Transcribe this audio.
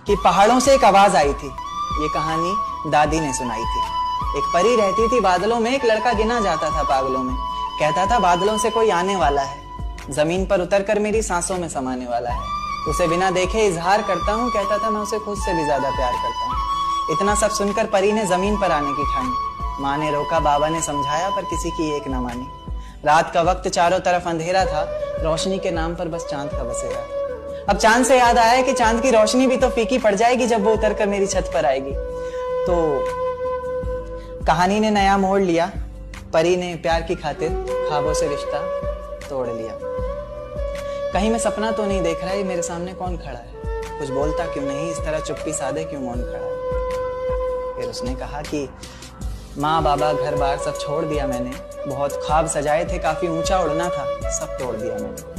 कि पहाड़ों से एक आवाज आई थी। ये कहानी दादी ने सुनाई थी। एक परी रहती थी बादलों में, एक लड़का गिना जाता था पागलों में। कहता था बादलों से कोई आने वाला है, जमीन पर उतरकर मेरी सांसों में समाने वाला है। उसे बिना देखे इजहार करता हूँ, कहता था मैं उसे खुद से भी ज्यादा प्यार करता हूँ। इतना सब सुनकर परी ने जमीन पर आने की ठानी। माँ ने रोका, बाबा ने समझाया, पर किसी की एक न मानी। रात का वक्त, चारों तरफ अंधेरा था, रोशनी के नाम पर बस चांद का बसेरा। अब चांद से याद आया कि चांद की रोशनी भी तो फीकी पड़ जाएगी जब वो उतरकर मेरी छत पर आएगी। तो कहानी ने नया मोड़ लिया। परी ने प्यार की खातिर ख्वाबों से रिश्ता तोड़ लिया। कहीं मैं सपना तो नहीं देख रहा, ये मेरे सामने कौन खड़ा है? कुछ बोलता क्यों नहीं, इस तरह चुप्पी साधे क्यों मौन खड़ा है? फिर उसने कहा कि माँ बाबा घर बार सब छोड़ दिया मैंने। बहुत ख्वाब सजाए थे, काफी ऊंचा उड़ना था, सब तोड़ दिया मैंने।